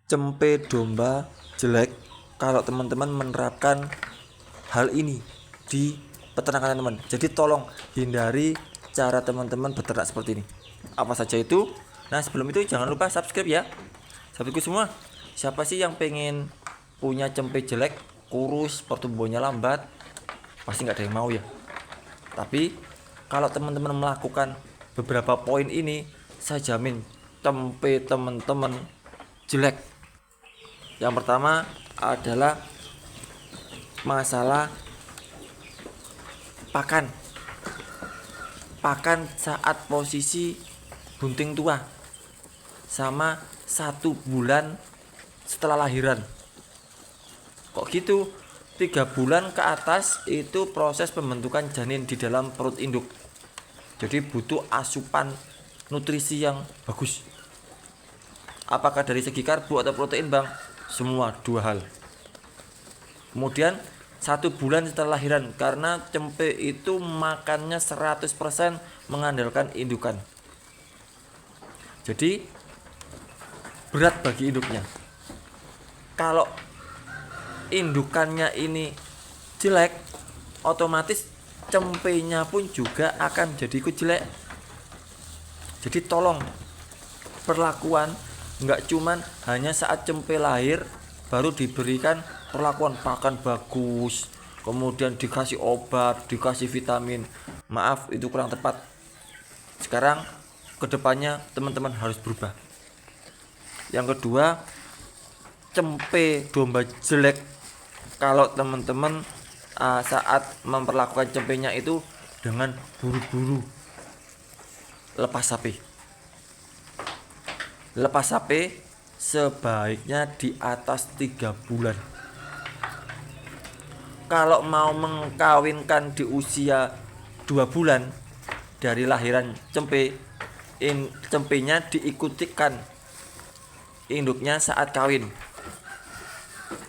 cempe domba jelek kalau teman-teman menerapkan hal ini di peternakan teman-teman. Jadi tolong hindari cara teman-teman beternak seperti ini. Apa saja itu? Nah, sebelum itu jangan lupa subscribe ya. Sahabatku semua, siapa sih yang pengen punya cempe jelek, kurus, pertumbuhannya lambat? Pasti nggak ada yang mau ya. Tapi kalau teman-teman melakukan beberapa poin ini, saya jamin cempe teman-teman jelek. Yang pertama adalah masalah pakan saat posisi bunting tua sama 1 bulan setelah lahiran. Kok gitu? 3 bulan ke atas itu proses pembentukan janin di dalam perut induk, jadi butuh asupan nutrisi yang bagus. Apakah dari segi karbo atau protein bang? Semua, 2 hal. Kemudian 1 bulan setelah lahiran, karena cempe itu makannya 100% mengandalkan indukan, jadi berat bagi induknya. Kalau indukannya ini jelek, otomatis cempenya pun juga akan jadi ikut jelek. Jadi tolong perlakuan nggak cuman hanya saat cempe lahir baru diberikan perlakuan pakan bagus, kemudian dikasih obat, dikasih vitamin. Maaf, itu kurang tepat. Sekarang kedepannya teman-teman harus berubah. Yang kedua, cempe domba jelek kalau teman-teman saat memperlakukan cempenya itu dengan buru-buru lepas sapi. Lepas sapi sebaiknya di atas 3 bulan. Kalau mau mengkawinkan di usia 2 bulan dari lahiran cempenya diikutikan induknya saat kawin.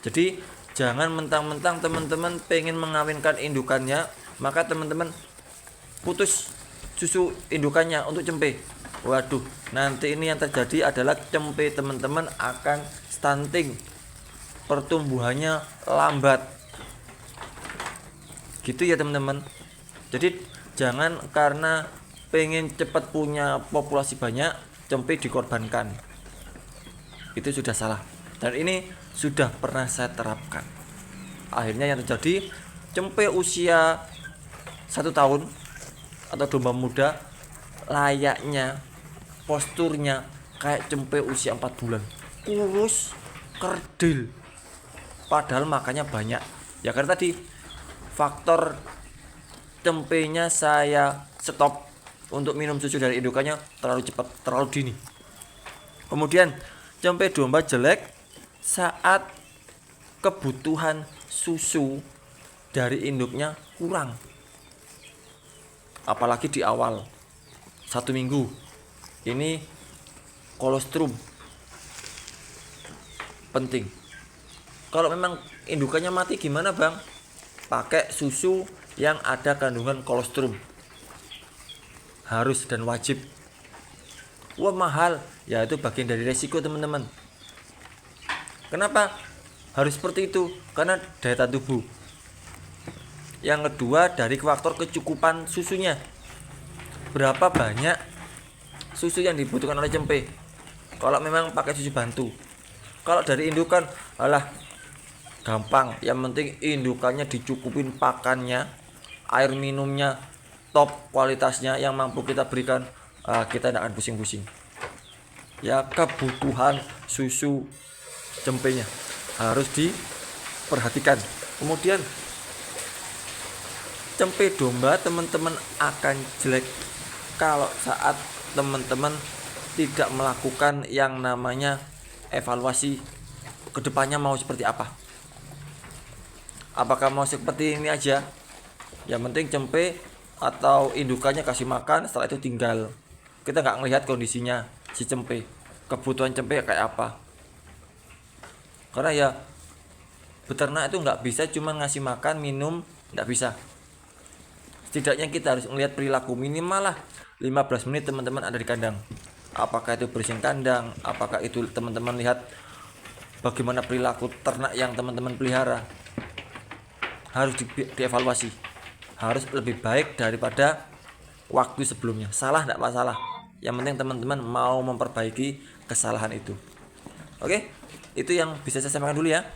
Jadi jangan mentang-mentang teman-teman pengen mengawinkan indukannya, maka teman-teman putus susu indukannya untuk cempe. Waduh, nanti ini yang terjadi adalah cempe teman-teman akan stunting, pertumbuhannya lambat. Gitu ya teman-teman. Jadi jangan karena pengen cepat punya populasi banyak, cempe dikorbankan. Itu sudah salah. Dan ini sudah pernah saya terapkan. Akhirnya yang terjadi, cempe usia 1 tahun atau domba muda layaknya, posturnya kayak cempe usia 4 bulan, kurus, kerdil, padahal makannya banyak. Ya karena tadi faktor cempenya saya stop untuk minum susu dari indukannya terlalu cepat, terlalu dini. Kemudian cempe domba jelek saat kebutuhan susu dari induknya kurang, apalagi di awal 1 minggu. Ini kolostrum penting. Kalau memang indukannya mati gimana bang? Pakai susu yang ada kandungan kolostrum, harus dan wajib. Wah mahal, ya itu bagian dari resiko teman-teman. Kenapa harus seperti itu? Karena daya tahan tubuh. Yang kedua, dari faktor kecukupan susunya. Berapa banyak susu yang dibutuhkan oleh cempe? Kalau memang pakai susu bantu. Kalau dari indukan, alah gampang, yang penting indukannya dicukupin pakannya, air minumnya top kualitasnya yang mampu kita berikan, kita tidak akan pusing-pusing. Ya, kebutuhan susu cempenya harus diperhatikan. Kemudian cempe domba teman-teman akan jelek kalau saat teman-teman tidak melakukan yang namanya evaluasi kedepannya mau seperti apa. Apakah mau seperti ini aja? Yang penting cempe atau indukannya kasih makan, setelah itu tinggal. Kita nggak ngelihat kondisinya si cempe, kebutuhan cempe kayak apa. Karena ya beternak itu nggak bisa cuma ngasih makan, minum, nggak bisa. Setidaknya kita harus melihat perilaku minimal lah 15 menit teman-teman ada di kandang. Apakah itu bersihin kandang, apakah itu teman-teman lihat bagaimana perilaku ternak yang teman-teman pelihara, harus dievaluasi, harus lebih baik daripada waktu sebelumnya. Salah tidak masalah, yang penting teman-teman mau memperbaiki kesalahan itu. Oke, itu yang bisa saya sampaikan dulu ya.